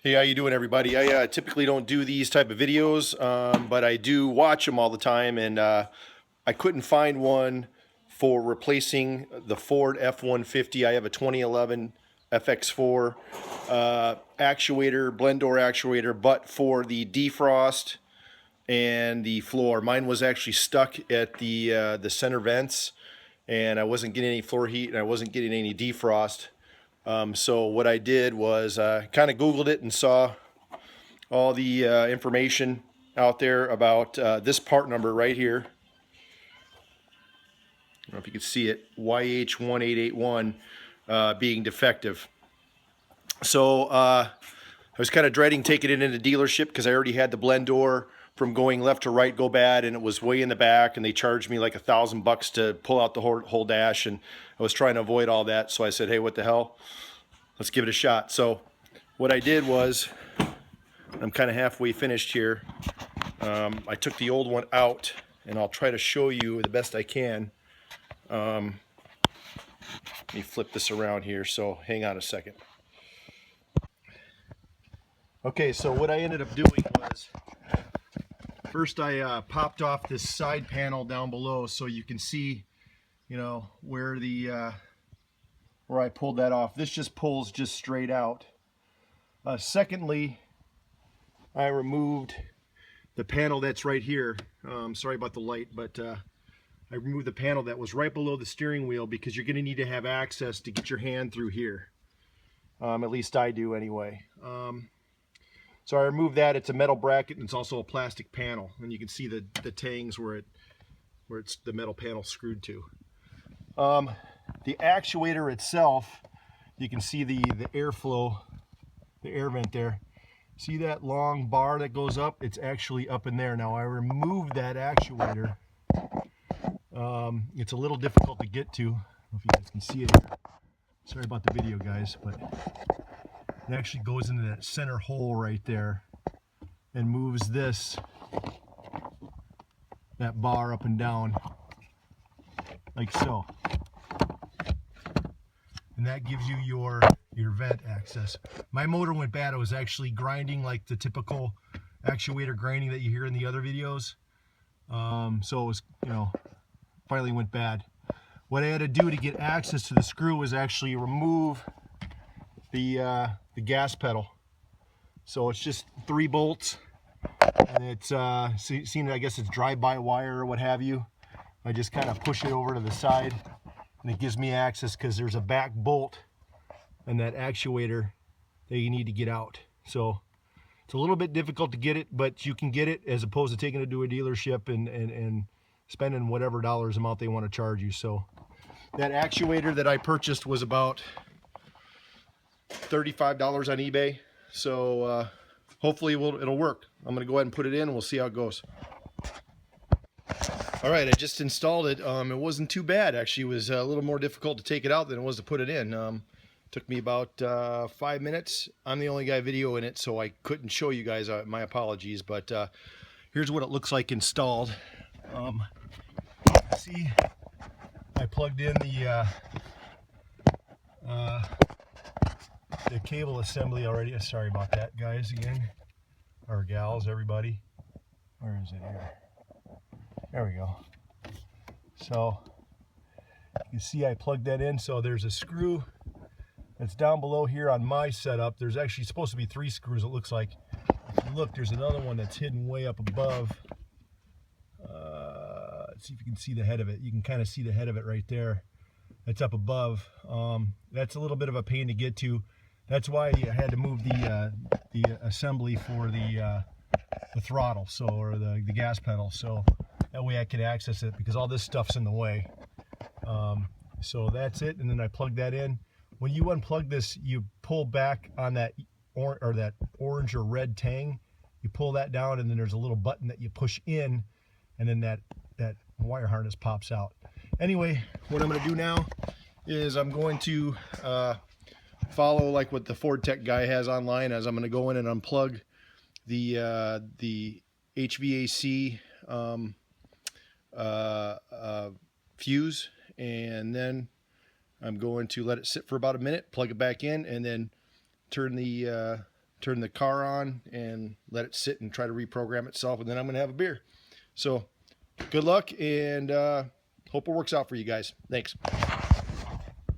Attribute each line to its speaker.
Speaker 1: Hey, how you doing, everybody? I typically don't do these type of videos, but I do watch them all the time, and I couldn't find one for replacing the Ford F150. I have a 2011 FX4 actuator, blend door actuator, but for the defrost and the floor, mine was actually stuck at the center vents, and I wasn't getting any floor heat, and I wasn't getting any defrost. So what I did was kind of Googled it and saw all the information out there about this part number right here. I don't know if you can see it, YH1881 being defective. So I was kind of dreading taking it into dealership because I already had the blend door from going left to right go bad, and it was way in the back, and they charged me like $1,000 to pull out the whole dash, and I was trying to avoid all that. So I said, hey, what the hell? Let's give it a shot. So what I did was, I'm kind of halfway finished here. I took the old one out, and I'll try to show you the best I can. Let me flip this around here, so hang on a second. Okay, so what I ended up doing was, first I popped off this side panel down below so you can see, you know, where I pulled that off. This just pulls just straight out. Secondly, I removed the panel that's right here. Sorry about the light, but I removed the panel that was right below the steering wheel because you're going to need to have access to get your hand through here. At least I do anyway. So I removed that. It's a metal bracket, and it's also a plastic panel, and you can see the tangs where it's the metal panel screwed to. The actuator itself, you can see the airflow, the air vent there. See that long bar that goes up? It's actually up in there. Now I removed that actuator. It's a little difficult to get to. I don't know if you guys can see it here. Sorry about the video, guys, but it actually goes into that center hole right there and moves that bar up and down like so. And that gives you your vent access. My motor went bad. It was actually grinding like the typical actuator grinding that you hear in the other videos. So it was, you know, finally went bad. What I had to do to get access to the screw was actually remove the gas pedal. So it's just 3 bolts, and it's seen, I guess it's drive-by wire or what have you. I just kind of push it over to the side, and it gives me access because there's a back bolt and that actuator that you need to get out. So it's a little bit difficult to get it, but you can get it as opposed to taking it to a dealership and spending whatever dollars amount they want to charge you. So that actuator that I purchased was about $35 on eBay. So hopefully it'll work. I'm going to go ahead and put it in, and we'll see how it goes. All right, I just installed it. It wasn't too bad, actually. It was a little more difficult to take it out than it was to put it in. Took me about 5 minutes. I'm the only guy videoing it, so I couldn't show you guys. My apologies, but here's what it looks like installed. See, I plugged in the cable assembly already. Sorry about that, guys, again. Or gals, everybody. Where is it here? There we go. So you can see I plugged that in. So there's a screw that's down below here on my setup. There's actually supposed to be 3 screws, it looks like. If you look, there's another one that's hidden way up above. Let's see if you can see the head of it. You can kind of see the head of it right there. That's up above. That's a little bit of a pain to get to. That's why I had to move the assembly for the throttle, so, or the gas pedal, so that way I could access it, because all this stuff's in the way. So that's it, and then I plug that in. When you unplug this, you pull back on that orange or red tang. You pull that down, and then there's a little button that you push in, and then that wire harness pops out. Anyway, what I'm going to do now is I'm going to follow like what the Ford Tech guy has online, as I'm going to go in and unplug the HVAC fuse, and then I'm going to let it sit for about a minute, plug it back in, and then turn the turn the car on and let it sit and try to reprogram itself, and then I'm gonna have a beer. So good luck, and hope it works out for you guys. Thanks.